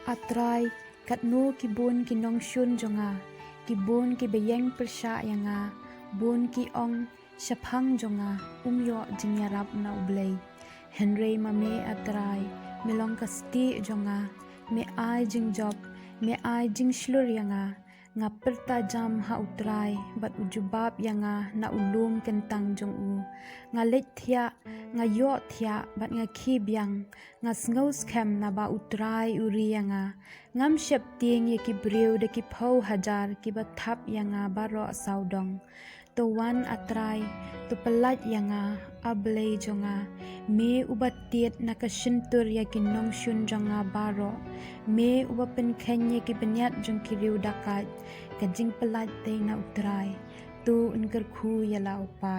Atrai katnu ki bun ki nong shun jonga, ki bun ki beyeng persha yanga, bun ki ong shaphang jonga, umyo jingyarap na ublay. Henry mame atrai, melong kasti jonga, me ai jingjob, me ai jingslur yanga, nga perta jam ha utrai, bat ujubab yanga na ulum kentang jong u, nga let thia, nga yo thia, bat nga khib yang, nga sngaw skem na ba utrai uri yanga, ngam shep ting ye ki brew de ki pau hajar ki bathap yanga baro saudong. To wan atrai, to pelat yanga, ablay jonga, me ubat tiet na kasintur ya ki nong shun jonga baro, me ubat penkhen ya ki benyat jong ki riu dakat, kajing pelat day na utrai, tu unkar khu yala upat.